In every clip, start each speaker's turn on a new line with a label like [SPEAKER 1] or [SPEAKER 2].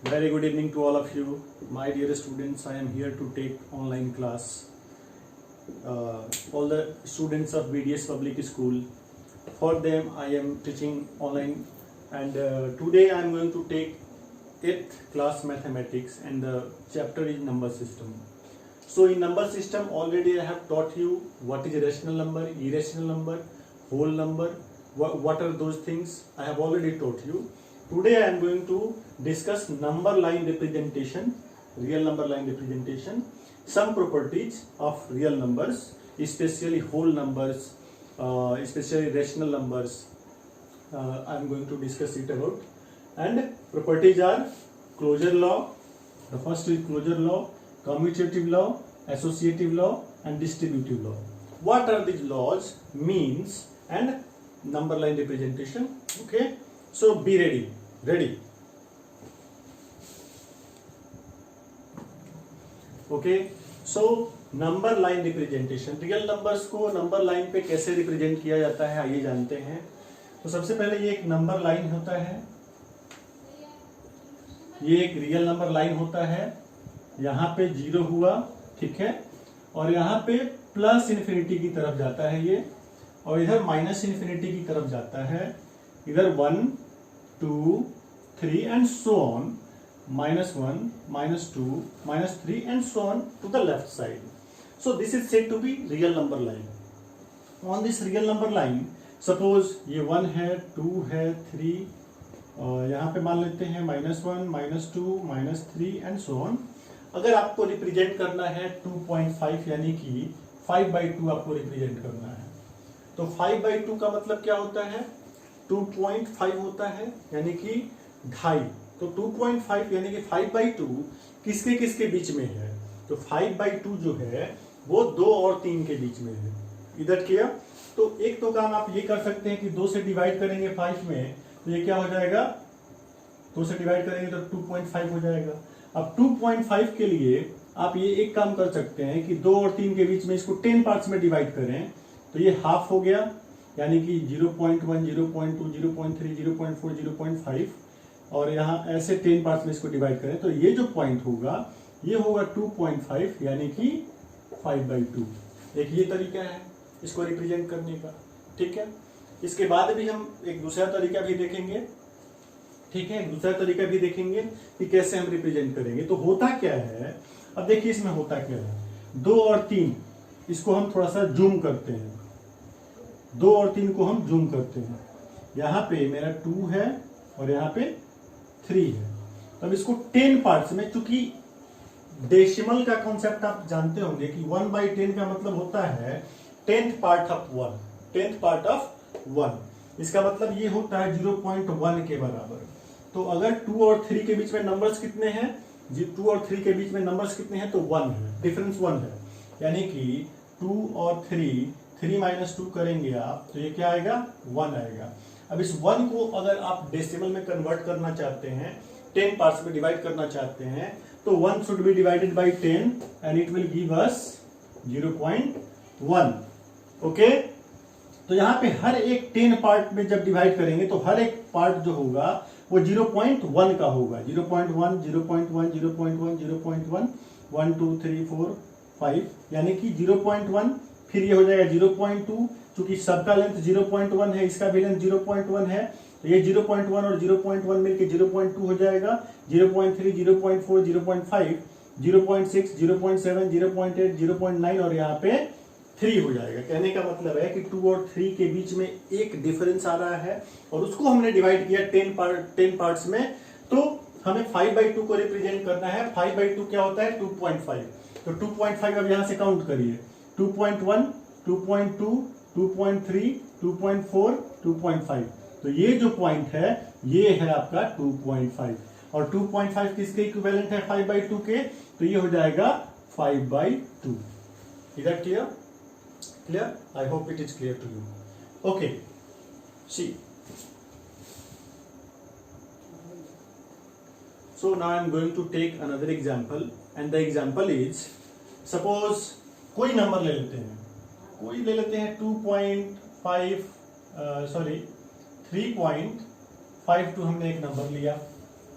[SPEAKER 1] Very good evening to all of you, my dear students. I am here to take online class. All the students of BDS Public School. For them, I am teaching online, and today I am going to take 8th class mathematics, and the chapter is number system. So in number system, already I have taught you what is rational number, irrational number, whole number. What are those things? I have already taught you. Today I am going to discuss number line representation, real number line representation, some properties of real numbers, especially whole numbers, especially rational numbers. I am going to discuss it about. And properties are closure law. The first is closure law, commutative law, associative law, and distributive law. What are these laws, means, and number line representation? Okay. So be ready. Okay. So number line representation, real numbers को number line पे कैसे represent किया जाता है आइए जानते हैं. तो सबसे पहले ये एक नंबर लाइन होता है, ये एक रियल नंबर लाइन होता है. यहाँ पे 0 हुआ, ठीक है, और यहाँ पे प्लस इन्फिनिटी की तरफ जाता है ये, और इधर माइनस इन्फिनिटी की तरफ जाता है. इधर 1 2 3 and so on, -1 -2 -3 and so on to the left side. So this is said to be real number line. On this real number line, suppose ये 1 है, 2 है, 3, और यहाँ पे मान लेते हैं -1 -2 -3 and so on. अगर आपको रिप्रेजेंट करना है 2.5 यानी कि 5/2 आपको रिप्रेजेंट करना है, तो 5/2 का मतलब क्या होता है? 2.5 होता है यानी कि 2.5. तो 2.5 यानी कि 5/2 किसके किसके बीच में है? तो 5/2 जो है वो 2 और 3 के बीच में है. इधर किया तो एक तो काम आप ये कर सकते हैं कि 2 से डिवाइड करेंगे 5 में, तो ये क्या हो जाएगा? 2 से डिवाइड करेंगे तो 2.5 हो जाएगा. अब 2.5 के लिए आप ये एक काम कर सकते हैं कि 2 और 3 के बीच में इसको 10 पार्ट्स में डिवाइड करें, तो ये हाफ हो गया, यानी कि 0.1 0.2 0.3 0.4 0.5, और यहाँ ऐसे 10 पार्ट्स में इसको डिवाइड करें तो ये जो पॉइंट होगा ये होगा 2.5 यानी कि 5/2. एक ये तरीका है इसको रिप्रेजेंट करने का, ठीक है. इसके बाद भी हम एक दूसरा तरीका भी देखेंगे, ठीक है, एक दूसरा तरीका भी देखेंगे कि कैसे हम रिप्रेजेंट करेंगे. तो होता क्या है, अब देखिए इसमें होता क्या है. 2 और 3 इसको हम थोड़ा सा जूम करते हैं, 2 और 3 को हम जूम करते हैं. यहाँ पे मेरा 2 है और यहाँ पे 3 है. अब इसको 10 पार्ट्स में, चूंकि डेसिमल का कॉन्सेप्ट आप जानते होंगे कि 1/10 का मतलब होता है 10th part of 1, 10th part of 1. इसका मतलब ये होता है 0.1 के बराबर. तो अगर 2 और 3 के बीच में नंबर्स कितने हैं? जी 2 और 3 के बीच में नंबर्स कितने हैं? तो 1 है, डिफरेंस 1 है, यानी कि 2 और 3 -2 करेंगे आप तो ये क्या आएगा? 1 आएगा. अब इस 1 को अगर आप डेसिमल में कन्वर्ट करना चाहते हैं, 10 पार्ट्स में डिवाइड करना चाहते हैं, तो 1 should be divided by 10 and it will give us 0.1. Okay. तो यहाँ पे हर एक 10 पार्ट में जब डिवाइड करेंगे तो हर एक पार्ट जो होगा वो 0.1 का होगा. 0.1 0.1 0.1 0.1 1 2 3 4 5 यानी कि 0.1. फिर ये हो जाएगा 0.2, चूंकि सबका लेंथ 0.1 है, इसका भी लेंथ 0.1 है, तो ये 0.1 और 0.1 मिलके 0.2 हो जाएगा. 0.3 0.4 0.5 0.6 0.7 0.8 0.9 और यहाँ पे 3 हो जाएगा. कहने का मतलब है कि 2 और 3 के बीच में एक डिफरेंस आ रहा है और उसको हमने डिवाइड किया 10 पार्ट्स में. तो हमें 5/2 को रिप्रेजेंट करना है. 5/2 क्या होता है? 2.5. तो 2.5 अब यहाँ से काउंट करिए. 2.1 2.2 2.3 2.4 2.5. तो ये जो पॉइंट है ये है आपका 2.5, और 2.5 किसके इक्विवेलेंट है? 5/2 के, तो ये हो जाएगा 5/2. इधर clear? I hope it is clear to you. Okay, see. So now I am going to take another example, and the example is, suppose कोई नंबर ले लेते हैं, 3.52 हमने एक नंबर लिया,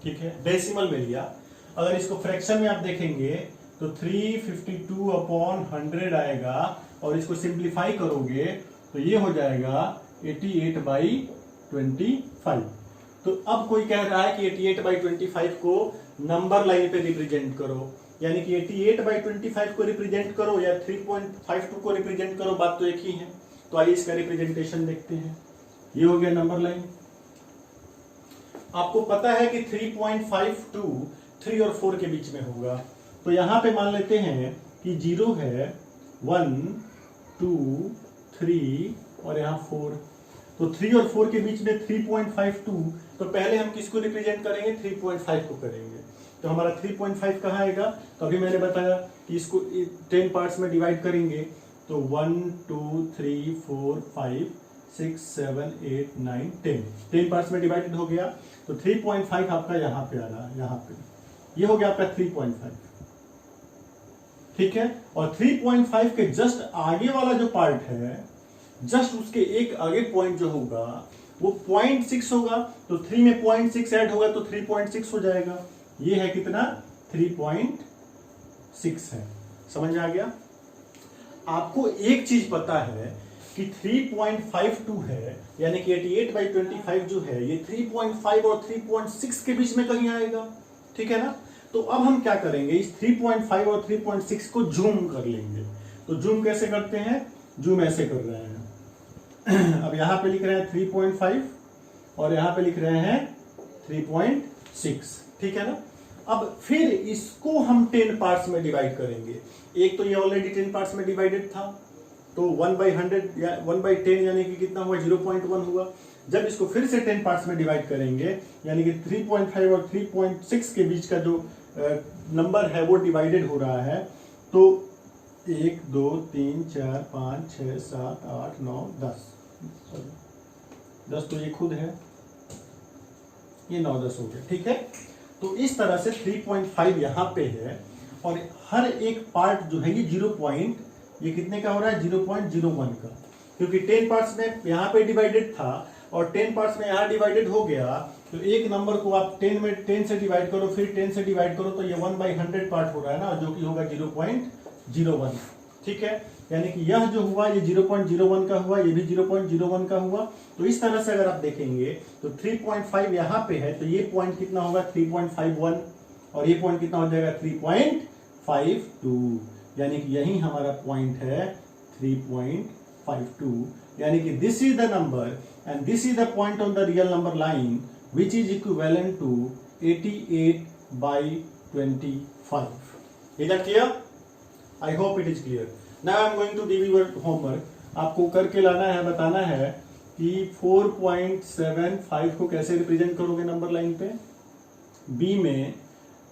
[SPEAKER 1] ठीक है, डेसिमल में लिया। अगर इसको फ्रैक्शन में आप देखेंगे तो 352 अपॉन 100 आएगा, और इसको सिंप्लीफाई करोगे तो ये हो जाएगा 88/25। तो अब कोई कह रहा है कि 88/25 को नंबर लाइन पे रिप्रेजेंट करो, यानी कि 88/25 को रिप्रेजेंट करो या 3.52 को रिप्रेजेंट करो, बात तो एक ही है। तो आइए इसका रिप्रेजेंटेशन देखते हैं। ये हो गया नंबर लाइन। आपको पता है कि 3.52 3 और 4 के बीच में होगा, तो यहां पे मान लेते हैं कि 0 है, 1 2 3 और यहाँ 4। तो 3 और 4 के बीच में 3.52, तो पहले हम किसको रिप्रेजेंट करेंगे? 3.5 को करेंगे। तो हमारा 3.5 कहाँ आएगा? तो अभी मैंने बताया कि इसको 10 पार्ट्स में डिवाइड करेंगे, तो 1 2 3 4 5 6 7 8 9 10 पार्ट्स में डिवाइडेड हो गया। तो 3.5 आपका यहाँ पे आ रहा है, यहाँ पे ये हो गया आपका 3.5, ठीक है। और 3.5 के जस्ट आगे वाला जो पार्ट है, जस्ट उसके एक आगे पॉइंट जो होगा वो 0.6 होगा, तो 3 में 0.6 ऐड होगा तो 3.6 हो जाएगा। ये है कितना? 3.6 है। समझ आ गया? आपको एक चीज पता है कि 3.52 है, यानी कि 88/25 जो है ये 3.5 और 3.6 के बीच में कहीं आएगा, ठीक है ना। तो अब हम क्या करेंगे, इस 3.5 और 3.6 को जूम कर लेंगे। तो जूम कैसे करते हैं? जूम ऐसे कर रहे हैं। अब यहां पे लिख रहे हैं 3.5 और यहां पे लिख रहे हैं 3.6, ठीक है ना। अब फिर इसको हम 10 पार्ट्स में डिवाइड करेंगे। एक तो ये ऑलरेडी 10 पार्ट्स में डिवाइडेड था, तो 1/100 या 1/10 यानी कि कितना हुआ? 0.1 हुआ। जब इसको फिर से 10 पार्ट्स में डिवाइड करेंगे, यानी कि 3.5 और 3.6 के बीच का जो नंबर है वो डिवाइडेड हो रहा है, तो 1 2 3 4 5 6 7 8 9 10 तो ये खुद है, ये 9 10 हो गया, ठीक है। तो इस तरह से 3.5 यहां पे है, और हर एक पार्ट जो है ये 0 पॉइंट, ये कितने का हो रहा है? 0.01 का, क्योंकि 10 पार्ट्स में यहाँ पे डिवाइडेड था और 10 पार्ट्स में यहाँ डिवाइडेड हो गया। तो एक नंबर को आप 10 से डिवाइड करो, फिर 10 से डिवाइड करो, तो ये 1/100 पार्ट हो रहा है ना, जो कि होगा 0.01, ठीक है। यानी कि यह जो हुआ ये 0.01 का हुआ, ये भी 0.01 का हुआ। तो इस तरह से अगर आप देखेंगे तो 3.5 यहाँ पे है, तो ये पॉइंट कितना होगा? 3.51, और ये पॉइंट कितना हो जाएगा? 3.52, यानी कि यही हमारा पॉइंट है 3.52, यानी कि this is the number and this is the point on the real number line which is equivalent to 88/25। Is that clear? I hope it is clear. Now I am going to give you homework. आपको करके लाना है, बताना है कि 4.75 को कैसे represent करोगे नंबर लाइन पे, बी में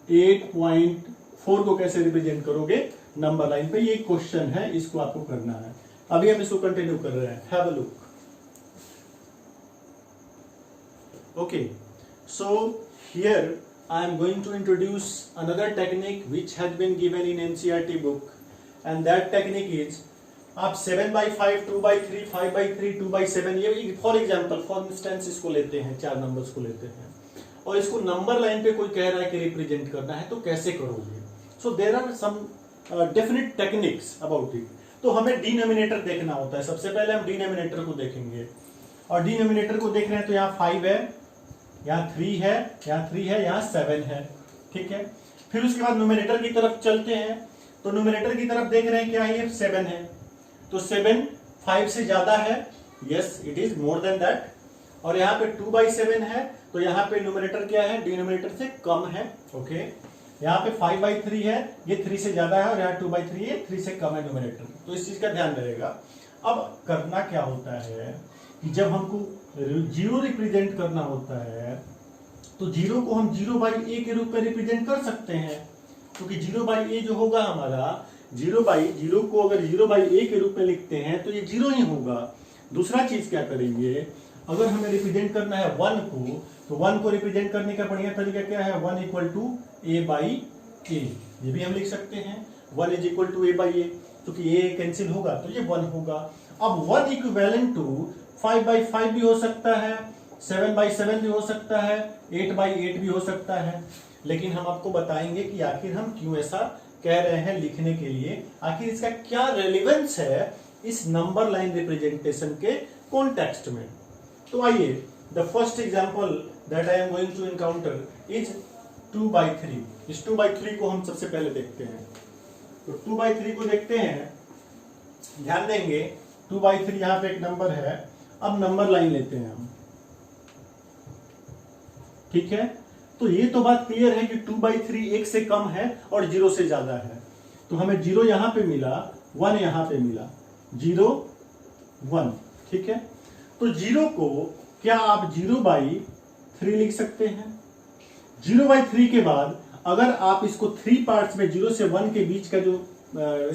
[SPEAKER 1] 8.4 को कैसे रिप्रेजेंट करोगे नंबर लाइन पे। ये क्वेश्चन है, इसको आपको करना है। अभी हम इसको कंटिन्यू कर रहे हैं। Have a look. Okay, so here I am going to introduce another technique which has been given in NCERT book, and that technique is आप 7/5, 2/3, 5/3, 2/7, ये फॉर एग्जाम्पल, फॉर इंस्टेंस इसको लेते हैं, 4 नंबर्स को लेते हैं, और इसको नंबर लाइन पे कोई कह रहा है कि रिप्रेजेंट करना है, तो कैसे करोगे? So there are some definite techniques about it. तो हमें डिनोमिनेटर देखना होता है। सबसे पहले हम डिनोमिनेटर को देखेंगे, और डिनोमिनेटर को देख रहे हैं तो यहाँ 5 है, यहाँ 3 है, यहाँ 3 है, यहाँ 7 है, ठीक है। फिर उसके बाद न्यूमरेटर की तरफ चलते हैं, तो न्यूमरेटर की तरफ देख रहे हैं क्या है? 7 है, तो 7 5 से ज्यादा है, yes it is more than that. और यहाँ पे 2/7 है, तो यहाँ पे न्यूमरेटर क्या है? डिनोमिनेटर से कम है, ओके। यहाँ पे 5/3 है, ये 3 से ज्यादा है, और यहाँ 2/3 है, 3 से कम है न्यूमरेटर, तो इस चीज का ध्यान रहेगा। अब करना क्या होता है कि जब हमको 0 रिप्रेजेंट करना होता है, तो 0 को हम 0/a के रूप में रिप्रेजेंट कर सकते हैं, क्योंकि 0/a जो होगा हमारा 0 को अगर 0/a के रूप में लिखते हैं तो ये 0 ही होगा। दूसरा चीज क्या करेंगे, अगर हमें रिप्रेजेंट करना है 1 को, तो 1 को रिप्रेजेंट करने का बढ़िया तरीका क्या है? 1 = a/a, ये भी हम लिख सकते हैं। 1 = a/a, क्योंकि a कैंसिल होगा तो ये 1 होगा। अब 1 इक्विवेलेंट टू 5/5 भी हो सकता है, 7/7 भी हो सकता है, 8/8 भी हो सकता है। लेकिन हम आपको बताएंगे कि आखिर हम क्यों ऐसा कह रहे हैं लिखने के लिए, आखिर इसका क्या रेलेवेंस है इस नंबर लाइन रिप्रेजेंटेशन के कॉन्टेक्स्ट में। तो आइए, the first example that I am going to encounter is 2/3। इस 2/3 को हम सबसे पहले देखते हैं। तो 2/3 को देखते हैं, ध्यान देंगे 2/3 यहां पे एक नंबर है। अब नंबर लाइन लेते हैं हम, ठीक है। तो ये तो बात क्लियर है कि 2/3 1 से कम है और 0 से ज्यादा है। तो हमें 0 यहां पे मिला, 1 यहां पे मिला, 0 1, ठीक है। तो 0 को क्या आप 0/3 लिख सकते हैं? 0/3 के बाद अगर आप इसको 3 पार्ट्स में, 0 से 1 के बीच का जो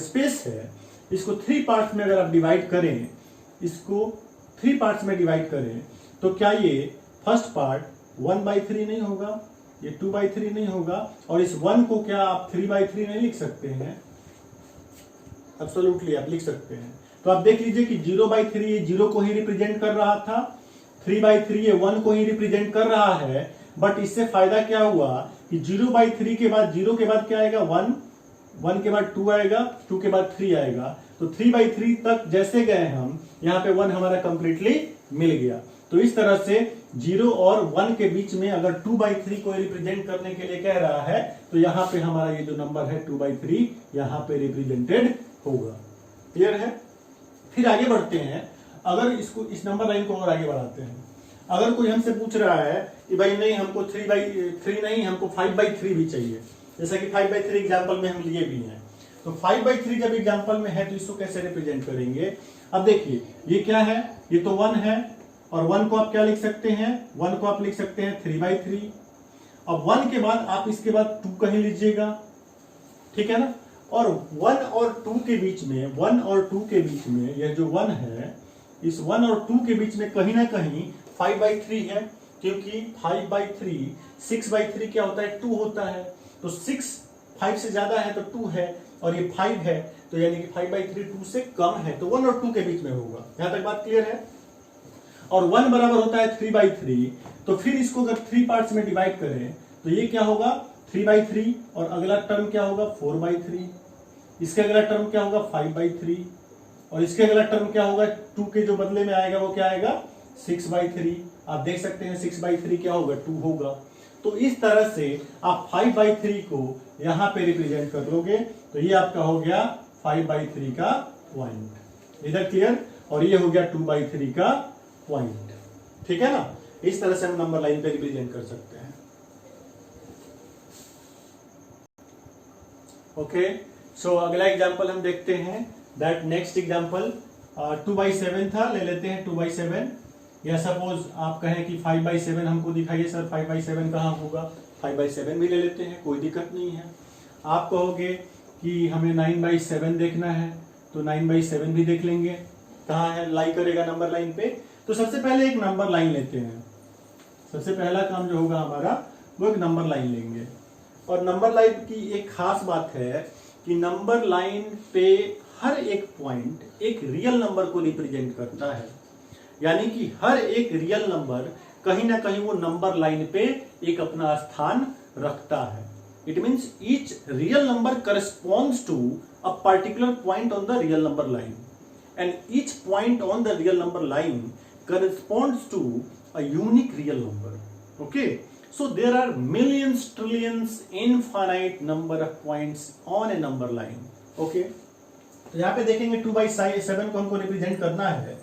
[SPEAKER 1] स्पेस है, इसको 3 पार्ट्स में अगर आप डिवाइड करें, इसको 3 पार्ट्स में डिवाइड करें, तो क्या ये फर्स्ट पार्ट 1/3 नहीं होगा, ये 2/3 नहीं होगा, और इस 1 को क्या आप 3/3 नहीं लिख सकते हैं? एब्सोल्युटली आप लिख सकते हैं। तो आप देख लीजिए कि 0/3 ये 0 को ही रिप्रेजेंट कर रहा था, 3/3 ये 1 को ही रिप्रेजेंट कर रहा है। बट इससे फायदा क्या हुआ कि 0/3 के बाद 0 के बाद क्या आएगा? 1, 1 के बाद 2 आएगा, 2 के बाद 3 आएगा। तो 3/3 तक जैसे गए हम, यहाँ पे 1 हमारा कंप्लीटली मिल गया। तो इस तरह से 0 और 1 के बीच में अगर 2/3 को रिप्रेजेंट करने के लिए कह रहा है, तो यहाँ पे हमारा ये जो नंबर है 2/3 यहाँ पे रिप्रेजेंटेड होगा। क्लियर है? फिर आगे बढ़ते हैं। अगर इसको, इस नंबर लाइन को और आगे बढ़ाते हैं। अगर कोई हमसे पूछ रहा है कि भाई नहीं हमको 3/3 नहीं, हमको 5/3 भी चाहिए, जैसा कि 5/3 एग्जाम्पल में हम लिए भी हैं। तो 5/3 जब एग्जाम्पल में है तो इसको कैसे रिप्रेजेंट करेंगे? अब देखिए ये क्या है, ये तो 1 है, और 1 को आप क्या लिख सकते हैं? 1 को आप लिख सकते हैं 3/3। अब 1 के बाद आप इसके बाद 2 कहीं लीजिएगा, ठीक है ना। और 1 और 2 के बीच में, 1 और 2 के बीच में यह जो 1 है, इस 1 और 2 के बीच में कहीं ना कहीं 5/3 है, क्योंकि 5/3 6/3 क्या होता है? 2 होता है। तो 6 5 से ज्यादा है तो 2 है, और ये 5 है, तो यानी कि 5/3 2 से कम है, तो 1 और 2 के बीच में होगा। यहां तक बात क्लियर है? और 1 बराबर होता है 3/3। तो फिर इसको अगर 3 पार्ट्स में डिवाइड करें तो ये क्या होगा? 3/3, और अगला टर्म क्या होगा? 4/3। इसके अगला टर्म क्या होगा? 5/3, और इसके अगला टर्म क्या होगा? 2 के जो बदले में आएगा वो क्या आएगा? 6/3। आप देख सकते हैं 6/3 क्या होगा? 2 होगा। तो इस तरह से आप 5/3 को यहां पे रिप्रेजेंट कर लोगे, तो ये आपका हो गया 5/3 का पॉइंट। इधर क्लियर? और ये हो गया 2/3 का पॉइंट, ठीक है ना। इस तरह से हम नंबर लाइन पे रिप्रेजेंट कर सकते हैं। ओके, सो अगला एग्जांपल हम देखते हैं। दैट नेक्स्ट एग्जांपल 2/7 था, ले लेते हैं 2/7। या सपोज आप कहें कि 5/7 हमको दिखाइए सर, 5/7 कहाँ होगा? 5/7 भी ले लेते हैं, कोई दिक्कत नहीं है। आप कहोगे कि हमें 9/7 देखना है, तो 9/7 भी देख लेंगे, कहाँ है, लाई करेगा नंबर लाइन पे। तो सबसे पहले एक नंबर लाइन लेते हैं। सबसे पहला काम जो होगा हमारा, वो एक नंबर लाइन लेंगे। और नंबर लाइन की एक खास बात है कि नंबर लाइन पे हर एक पॉइंट एक रियल नंबर को रिप्रेजेंट करता है, यानी कि हर एक रियल नंबर कहीं ना कहीं वो नंबर लाइन पे एक अपना स्थान रखता है। It means each real number corresponds to a particular point on the real number line, and each point on the real number line corresponds to a unique real number. Okay, so there are millions, trillions, infinite number of points on a number line. Okay, तो यहाँ पे देखेंगे 2/7 को हमको represent करना है।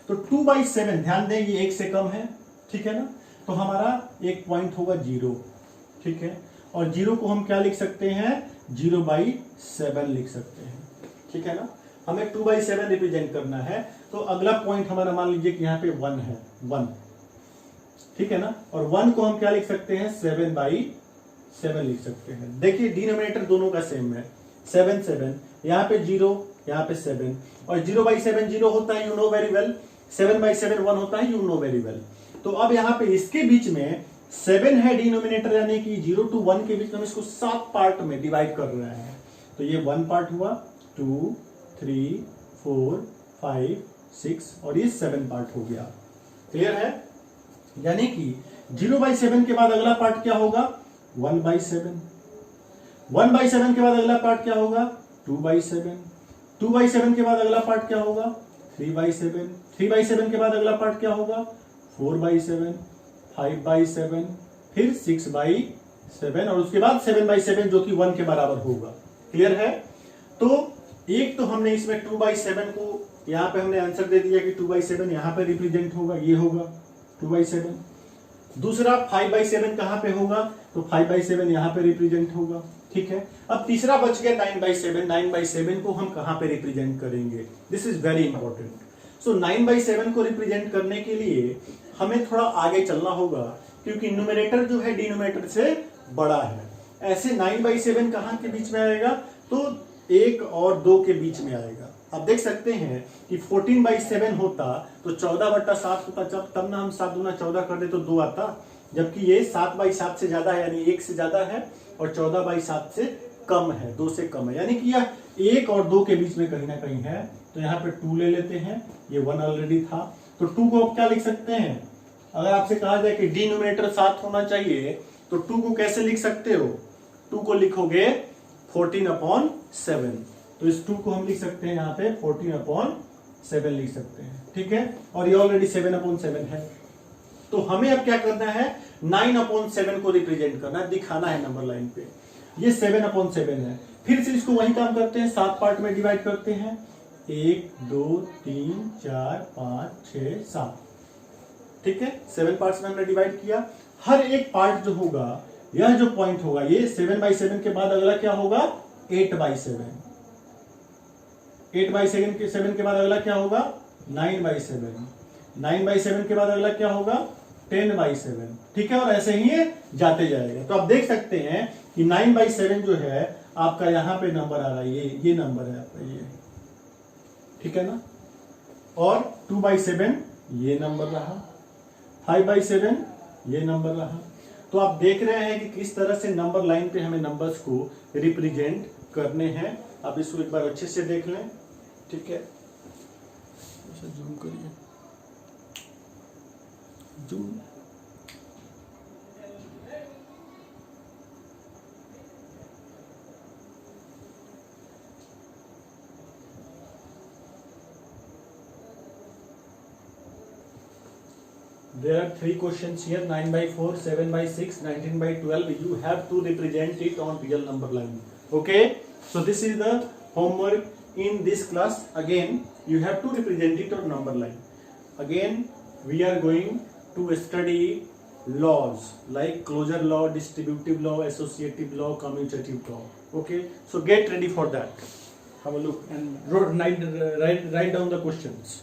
[SPEAKER 1] तो 2/7 ध्यान दें ये 1 से कम है, ठीक है ना। तो हमारा एक पॉइंट होगा 0, ठीक है। और 0 को हम क्या लिख सकते हैं? 0/7 लिख सकते हैं, ठीक है ना। हमें 2/7 रिप्रेजेंट करना है, तो अगला पॉइंट हमारा मान लीजिए कि यहाँ पे 1 है, 1, ठीक है ना। और 1 को हम क्या लिख सकते हैं? 7/7 लिख सकते हैं। देखिए डिनोमिनेटर दोनों का सेम है, 7 7, यहाँ पे 0, यहाँ पे 7, और 0/7 0 होता है, यू नो वेरी वेल। 7/7 1 होता है, यू नो वेरी वेल। तो अब यहाँ पे इसके बीच में 7 है डिनोमिनेटर, यानी कि 0 to 1 के बीच में हम इसको 7 पार्ट में डिवाइड कर रहे हैं। तो ये 1 पार्ट हुआ, 2 3 4 5 6, और ये 7 पार्ट हो गया। क्लियर है? यानी कि 0/7 के बाद अगला पार्ट क्या होगा 1/7, 1/7 के बाद अगला पार्ट क्या होगा 2/7, 2/7 के बाद अगला पार्ट क्या होगा 3/7, 3/7 के बाद अगला पार्ट क्या होगा 4/7, 5/7, फिर 6/7 और उसके बाद 7/7 जो कि 1 के बराबर होगा। क्लियर है? तो एक तो हमने इसमें 2/7 को यहां पे हमने आंसर दे दिया कि 2/7 यहां पे रिप्रेजेंट होगा, ये होगा 2/7। दूसरा 5/7 कहां पे होगा तो 5/7 यहां पे रिप्रेजेंट होगा। ठीक है, अब तीसरा बच गया 9/7, 9/7 को हम कहां पे रिप्रेजेंट करेंगे, दिस इज वेरी इंपॉर्टेंट। सो 9/7 को रिप्रेजेंट करने के लिए हमें थोड़ा आगे चलना होगा क्योंकि न्यूमरेटर जो है डिनोमिनेटर से बड़ा है। ऐसे 9/7 कहां के बीच में आएगा तो 1 और 2 के बीच में आएगा। आप देख सकते हैं कि 14/7 होता तो 14/7 होता, तब ना हम 7 दूना 14 कर दे तो 2 आता, जबकि ये 7/7 से ज्यादा है यानी 1 से ज्यादा है और 14/7 से कम है, 2 से कम है, यानी कि यह 1 और 2 के बीच में कहीं ना कहीं है। तो यहाँ पे 2 ले लेते हैं, ये 1 ऑलरेडी था तो 2 को आप क्या लिख सकते हैं, अगर आपसे कहा जाए कि डिनोमिनेटर 7 होना चाहिए तो 2 को कैसे लिख सकते हो, 2 को लिखोगे 14/7, तो इस 2 को हम लिख सकते हैं यहाँ पे 14/7 लिख सकते हैं। ठीक है, और ये ऑलरेडी 7/7 है। तो हमें अब क्या करना है 9/7 को रिप्रेजेंट करना है, दिखाना है नंबर लाइन पे। ये 7/7 है, फिर से इसको वही काम करते हैं, 7 पार्ट में डिवाइड करते हैं, 1 2 3 4 5 6 7। ठीक है, 7 पार्ट्स में हमने डिवाइड किया। हर एक पार्ट जो होगा, यह जो पॉइंट होगा, ये 7/7 के बाद अगला क्या होगा 8/7, 8/7 के बाद अगला क्या होगा 9/7, 9/7 के बाद अगला क्या होगा 10/7। ठीक है, और ऐसे ही ये जाते जाएगा। तो आप देख सकते हैं कि 9/7 जो है आपका यहां पे नंबर आ रहा है, ये नंबर है आपका ये। ठीक है ना, और 2/7 ये नंबर रहा, 5/7 ये नंबर रहा। तो आप देख रहे हैं कि किस तरह से नंबर लाइन पे हमें नंबर्स को रिप्रेजेंट करने हैं। आप इसको एक बार अच्छे से देख लें। ठीक है, जूम करिए, zoom. There are 3 questions here, 9/4, 7/6, 19/12. You have to represent it on real number line. Okay, so this is the homework in this class. Again, you have to represent it on number line. Again, we are going to study laws like closure law, distributive law, associative law, commutative law. Okay, so get ready for that. Have a look and write down the questions.